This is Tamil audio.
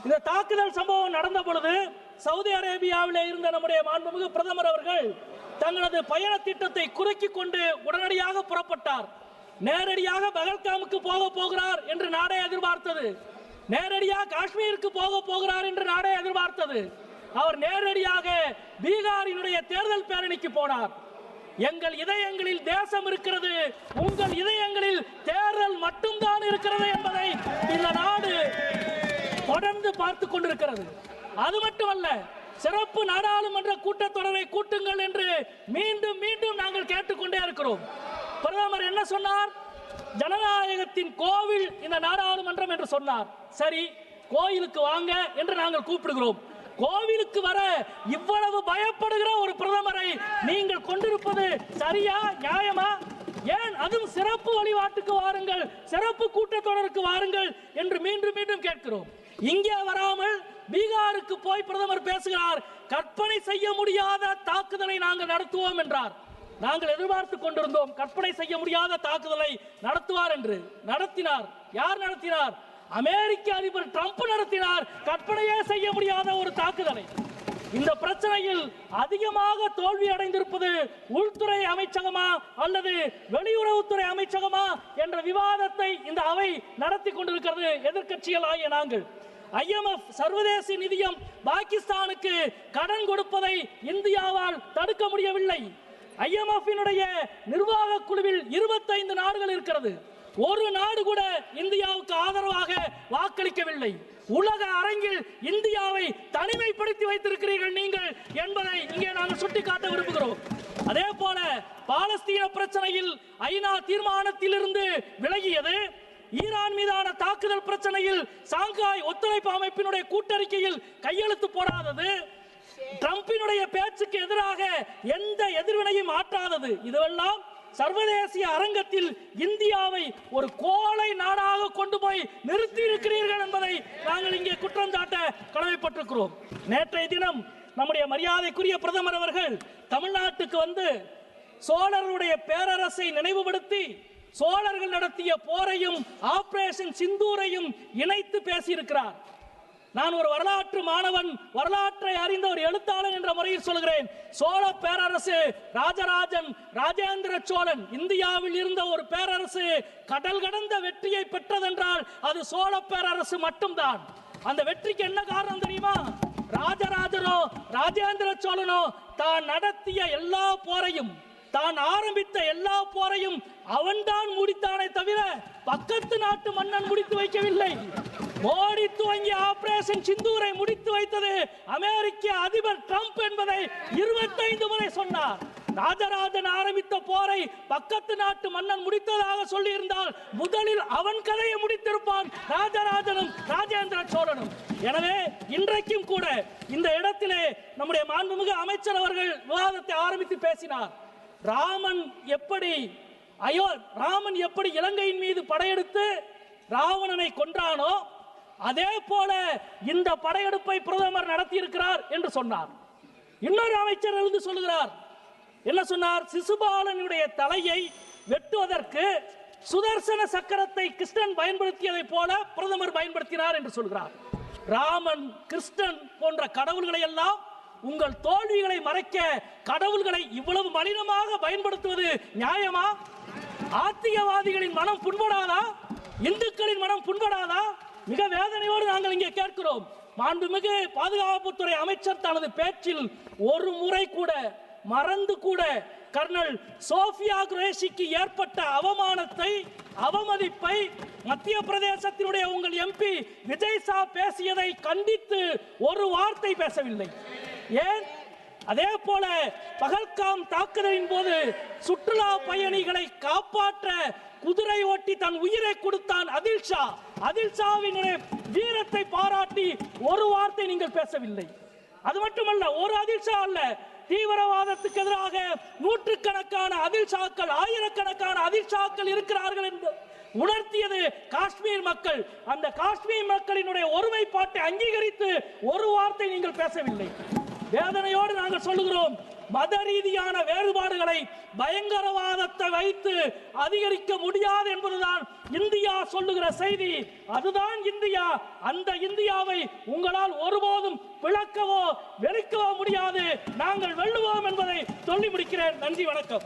இந்த தாக்குதல் சம்பவம் நடந்த பொழுது சவுதி அரேபியாவில் இருந்த நம்முடைய மாண்புமிகு பிரதமர் அவர்கள் தங்களது பயண திட்டத்தை குறுக்கிக் கொண்டு உடனடியாக புறப்பட்டார். நேரடியாக பகல்காமுக்கு போகிறார் என்று நாடே எதிர்பார்த்தது. நேரடியாக காஷ்மீருக்கு போகிறார் என்று நாடே எதிர்பார்த்தது. அவர் நேரடியாக பீகாரினுடைய தேர்தல் பேரணிக்கு போனார். எங்கள் இதயங்களில் தேசம் இருக்கிறது, உங்கள் இதயங்களில் தேர்தல் மட்டும்தான் இருக்கிறது என்பதை இந்த நாடு தொடர்ந்து பார்த்து கொண்டிருக்கிறது. அது மட்டுமல்ல, சிறப்பு நாடாளுமன்ற கூட்டத்தொடரை கூட்டுங்கள் என்று மீண்டும் மீண்டும் நாங்கள் கேட்டுக்கொண்டே இருக்கிறோம். பிரதமர் என்ன சொன்னார்? ஜனநாயகத்தின் கோவில் இந்த நாடாளுமன்றம் என்று சொன்னார். சரி, கோயிலுக்கு வாங்க என்று நாங்கள் கூப்பிடுகிறோம். கோவிலுக்கு வர இவ்வளவு பயப்படுகிற ஒரு பிரதமரை நீங்கள் கொண்டிருப்பது சரியா, நியாயமா? ஏன் அதுவும் சிறப்பு வழிபாட்டுக்கு வாருங்கள், சிறப்பு கூட்டத்தொடருக்கு வாருங்கள் என்று மீண்டும் மீண்டும் கேட்கிறோம். இங்கே வராமல் பீகாருக்கு போய் பிரதமர் பேசுகிறார். கற்பனை செய்ய முடியாத தாக்குதலை நாங்கள் நடத்துவோம் என்றார். நாங்கள் எதிர்பார்த்து கொண்டிருந்தோம் கற்பனை செய்ய முடியாத தாக்குதலை நடத்துவார் என்று. நடத்தினார். யார் நடத்தினார்? அமெரிக்க அதிபர் ட்ரம்ப் நடத்தினார். கற்பனையே செய்ய முடியாத ஒரு தாக்குதலை. இந்த பிரச்சனையில் அதிகமாக தோல்வி அடைந்திருப்பது உள்துறை அமைச்சகமா அல்லது வெளியுறவுத்துறை அமைச்சகமா என்ற விவாதத்தை இந்த அவை நடத்தி கொண்டிருக்கிறது. எதிர்க்கட்சிகள் ஆகிய நாங்கள் IMF சர்வதேச நிதியம் பாகிஸ்தானுக்கு கடன் கொடுப்பதை இந்தியாவால் தடுக்க முடியவில்லை. IMF நிர்வாக குழுவில் 25 நாடுகள் இருக்கிறது. ஒரு நாடு கூட இந்தியாவுக்கு ஆதரவாக வாக்களிக்கவில்லை. உலக அரங்கில் இந்தியாவை தனிமைப்படுத்தி வைத்திருக்கிறீர்கள் நீங்கள் என்பதை இங்கே நாங்கள் சுட்டிக்காட்ட விரும்புகிறோம். அதே போல பாலஸ்தீன பிரச்சனையில் ஐநா தீர்மானத்தில் இருந்து விலகியது, ஈரான் மீதான தாக்குதல் பிரச்சனையில் சாங்காய் ஒத்துழைப்பு அமைப்பினுடைய கூட்டறிக்கையில் கையெழுத்து போடாதது, ட்ரம்பினுடைய பேச்சுக்கு எதிராக எந்த எதிர்வினையும் ஆற்றாதது, இதுவெல்லாம் சர்வதேச அரங்கத்தில் இந்தியாவை ஒரு கோழை நாடாக கொண்டு போய் நிறுத்தி இருக்கிறீர்கள் என்பதை நாங்கள் இங்கே குற்றம் சாட்ட கடமைப்பட்டிருக்கிறோம். நேற்றைய தினம் நம்முடைய மரியாதைக்குரிய பிரதமர் அவர்கள் தமிழ்நாட்டுக்கு வந்து சோழர்களுடைய பேரரசை நினைவுபடுத்தி சோழர்கள் நடத்திய போரையும் ஆபரேஷன் சிந்தூரையும் இணைத்து பேசியிருக்கிறார். நான் ஒரு வரலாற்று மாணவன், வரலாற்றை அறிந்த ஒரு எழுத்தாளன் என்ற முறையில் சொல்கிறேன். சோழ பேரரசு, ராஜராஜன், ராஜேந்திர சோழன், இந்தியாவில் இருந்த ஒரு பேரரசு கடல் கடந்த வெற்றியை பெற்றதென்றால் அது சோழ பேரரசு மட்டும்தான். அந்த வெற்றிக்கு என்ன காரணம் தெரியுமா? ராஜராஜனோ ராஜேந்திர சோழனோ தான் நடத்திய எல்லா போரையும், தான் ஆரம்பித்த எல்லா போரையும் அவன்தான் முடித்தானே தவிர பக்கத்து நாட்டு மன்னன் முடித்து வைக்கவில்லை. மோடி துவங்கிய ஆபரேஷன் சிந்தூரை முடித்து வைத்தது அமெரிக்க அதிபர் ட்ரம்ப் என்பதை 25 முறை சொன்னார். ராஜராஜன் ஆரம்பித்த போரை பக்கத்து நாட்டு மன்னன் முடித்ததாக சொல்லி இருந்தால் முதலில் அவன் கதையை முடித்திருப்பான் ராஜராஜனும் ராஜேந்திர சோழனும். எனவே இன்றைக்கும் கூட இந்த இடத்திலே நம்முடைய மாண்புமிகு அமைச்சர் அவர்கள் விவாதத்தை ஆரம்பித்து பேசினார். ராமன் எப்படி இலங்கையின் மீது படையெடுத்து ராவணனை கொன்றானோ அதே போல இந்த படையெடுப்பை பிரதமர் நடத்தி இருக்கிறார் என்று சொன்னார். இன்னொரு அமைச்சர் இருந்து சொல்லுகிறார். என்ன சொன்னார்? சிசுபாலனுடைய தலையை வெட்டுவதற்கு சுதர்சன சக்கரத்தை கிருஷ்ணன் பயன்படுத்தியதை போல பிரதமர் பயன்படுத்தினார் என்று சொல்கிறார். ராமன், கிருஷ்ணன் போன்ற கடவுள்களை எல்லாம் உங்கள் தோல்விகளை மறைக்க கடவுள்களை இவ்வளவு மலினமாக பயன்படுத்துவது நியாயமா? ஆத்திகவாதிகளின் மனம் புண்படாதா? இந்துக்களின் மனம் புண்படாதா? மிக வேதனையோடு நாங்கள் இங்கே கேட்கிறோம். மாண்புமிகு பாதுகாப்புத்துறை அமைச்சர் தனது பேச்சில் ஒரு முறை கூட மறந்து கூட கர்னல் சோஃபியா குரேஷிக்கு ஏற்பட்ட அவமானத்தை, அவமதிப்பை மத்திய பிரதேசத்தினுடைய உங்கள் MP விஜய் சா பேசியதை கண்டித்து ஒரு வார்த்தை பேசவில்லை. ஏன்? அதே போல பகல்காம் தாக்குதலின் போது சுற்றுலா பயணிகளை காப்பாற்ற குதிரை ஓட்டி தன் உயிரை கொடுத்தான் அதில்ஷா. அதில்ஷாவினுடைய வீரத்தை பாராட்டி ஒரு வார்த்தை நீங்கள் பேசவில்லை. அது மட்டுமல்ல, ஒரு அதில்ஷா அல்ல, தீவிரவாதத்துக்கு எதிராக நூற்றுக்கணக்கான அதில்ஷாக்கள், ஆயிரக்கணக்கான அதில்ஷாக்கள் இருக்கிறார்கள் என்று உணர்த்தியது காஷ்மீர் மக்கள். அந்த காஷ்மீர் மக்களினுடைய ஒருமைப்பாட்டை அங்கீகரித்து ஒரு வார்த்தை நீங்கள் பேசவில்லை. வேதனையோடு நாங்கள் சொல்லுகிறோம், மத ரீதியான வேறுபாடுகளை பயங்கரவாதத்தை வைத்து அதிகரிக்க முடியாது என்பதுதான் இந்தியா சொல்லுகிற செய்தி. அதுதான் இந்தியா. அந்த இந்தியாவை உங்களால் ஒருபோதும் விளக்கவோ வெளுக்கவோ முடியாது. நாங்கள் வெல்லுவோம் என்பதை சொல்லி முடிக்கிறேன். நன்றி, வணக்கம்.